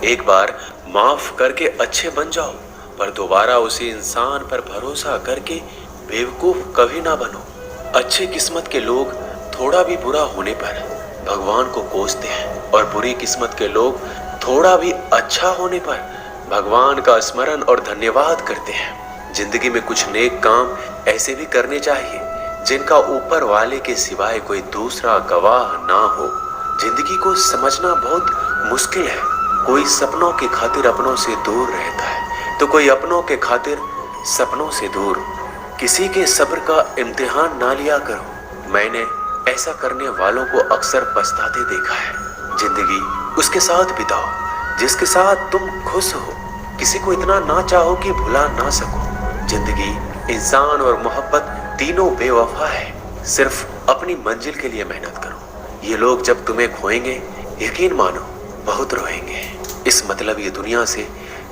एक बार माफ करके अच्छे बन जाओ, पर दोबारा उसी इंसान पर भरोसा करके बेवकूफ कभी ना बनो। अच्छे किस्मत के लोग थोड़ा भी बुरा होने पर भगवान को कोसते हैं, और बुरी किस्मत के लोग थोड़ा भी अच्छा होने पर भगवान का स्मरण और धन्यवाद करते हैं। जिंदगी में कुछ नेक काम ऐसे भी करने चाहिए जिनका ऊपर वाले के सिवाय कोई दूसरा गवाह ना हो। जिंदगी को समझना बहुत मुश्किल है। कोई सपनों की खातिर अपनों से दूर रहता है, तो कोई अपनों के खातिर सपनों से दूर। किसी के सब्र का इम्तिहान ना लिया करो। मैंने ऐसा करने वालों को अक्सर पछताते देखा है। जिंदगी उसके साथ बिताओ जिसके साथ तुम खुश हो। किसी को इतना ना चाहो कि भुला ना सको। जिंदगी, इंसान और मोहब्बत तीनों बेवफा है। सिर्फ अपनी मंजिल के लिए मेहनत करो। ये लोग जब तुम्हें खोएंगे, यकीन मानो बहुत रोएंगे। इस मतलब ये दुनिया से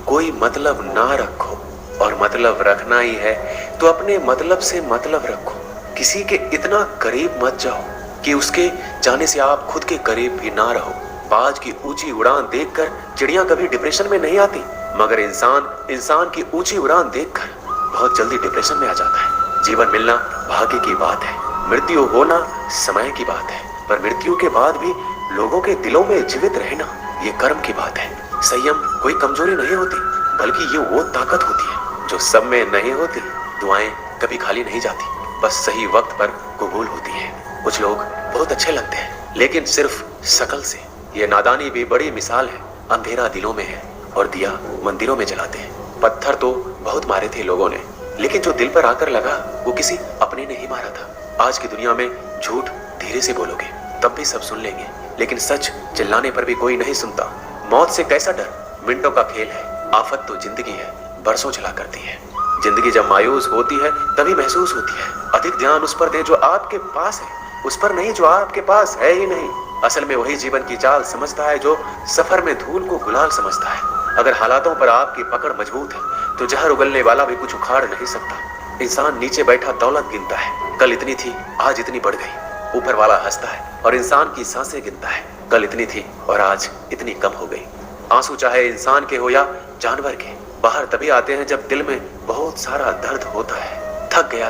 कोई मतलब ना रखो, और मतलब रखना ही है तो अपने मतलब से मतलब रखो। किसी के इतना करीब मत जाओ कि उसके जाने से आप खुद के करीब भी ना रहो। बाज की ऊंची उड़ान देखकर चिड़िया कभी डिप्रेशन में नहीं आती, मगर इंसान की ऊंची उड़ान देखकर बहुत जल्दी डिप्रेशन में आ जाता है। जीवन मिलना भाग्य की बात है, मृत्यु होना समय की बात है, पर मृत्यु के बाद भी लोगों के दिलों में जीवित रहना ये कर्म की बात है। संयम कोई कमजोरी नहीं होती, बल्कि ये वो ताकत होती है जो सब में नहीं होती। दुआएं कभी खाली नहीं जाती, बस सही वक्त पर कबूल होती है। कुछ लोग बहुत अच्छे लगते हैं, लेकिन सिर्फ शक्ल से। ये नादानी भी बड़ी मिसाल है। अंधेरा दिलों में है और दिया मंदिरों में जलाते हैं। पत्थर तो बहुत मारे थे लोगों ने, लेकिन जो दिल पर आकर लगा वो किसी अपने ने ही मारा था। आज की दुनिया में झूठ धीरे से बोलोगे तब भी सब सुन लेंगे, लेकिन सच चिल्लाने पर भी कोई नहीं सुनता। मौत से कैसा डर, मिनटों का खेल है। आफत तो जिंदगी है, बरसों चला करती है। जिंदगी जब मायूस होती है तभी महसूस होती है। अधिक ध्यान उस पर दें जो आपके पास है, उस पर नहीं जो आपके पास है ही नहीं। असल में वही जीवन की चाल समझता है जो सफर में धूल को गुलाल समझता है। अगर हालातों पर आपकी पकड़ मजबूत है तो जहर उगलने वाला भी कुछ उखाड़ नहीं सकता। इंसान नीचे बैठा दौलत गिनता है, कल इतनी थी आज इतनी बढ़ गई। ऊपर वाला हंसता है और इंसान की सांसें गिनता है, कल इतनी थी और आज इतनी कम हो गई। आंसू चाहे इंसान के हो या जानवर के, बाहर तभी आते हैं जब दिल में बहुत सारा दर्द होता है। थक गया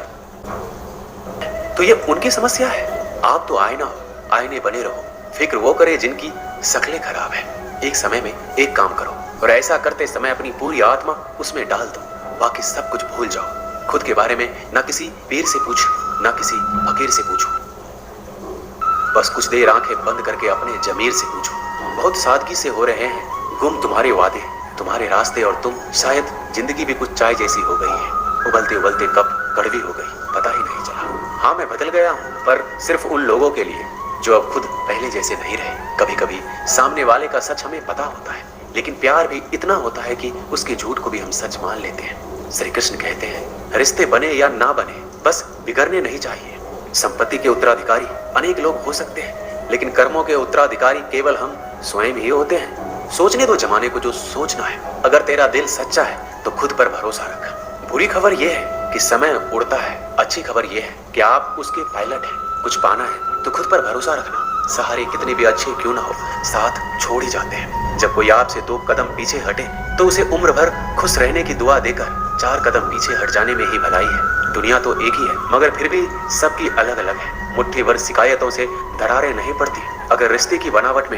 तो ये उनकी समस्या है। आप तो आईना हो, आईने बने रहो। फिक्र वो करे जिनकी शक्लें खराब है। एक समय में एक काम करो और ऐसा करते समय अपनी पूरी आत्मा उसमें डाल दो। बाकी सब कुछ भूल जाओ। खुद के बारे में ना किसी पीर से पूछो ना किसी फकीर से पूछो। बस कुछ देर आंखें बंद करके अपने जमीर से पूछो। बहुत सादगी से हो रहे हैं गुम तुम्हारे वादे, तुम्हारे रास्ते, और तुम शायद जिंदगी भी कुछ चाय जैसी हो गई है। उबलते उबलते कब कड़वी हो गई पता ही नहीं चला। हाँ, मैं बदल गया हूँ, पर सिर्फ उन लोगों के लिए जो अब खुद पहले जैसे नहीं रहे। कभी कभी सामने वाले का सच हमें पता होता है, लेकिन प्यार भी इतना होता है कि उसके झूठ को भी हम सच मान लेते हैं। श्री कृष्ण कहते हैं, रिश्ते बने या ना बने, बस बिगड़ने नहीं चाहिए। संपत्ति के उत्तराधिकारी अनेक लोग हो सकते हैं, लेकिन कर्मों के उत्तराधिकारी केवल हम स्वयं ही होते हैं। सोचने दो जमाने को जो सोचना है। अगर तेरा दिल सच्चा है तो खुद पर भरोसा रख। बुरी खबर यह है कि समय उड़ता है, अच्छी खबर यह है कि आप उसके पायलट हैं। कुछ पाना है तो खुद पर भरोसा रखना। सहारे कितने भी अच्छे क्यों ना हो, साथ छोड़ ही जाते हैं। जब कोई आपसे 2 कदम पीछे हटे तो उसे उम्र भर खुश रहने की दुआ देकर 4 कदम पीछे हट जाने में ही भलाई है। दुनिया तो एक ही है, मगर फिर भी सबकी अलग अलग है। मुट्ठी भर शिकायतों से दरारें नहीं पड़ती अगर रिश्ते की बनावट में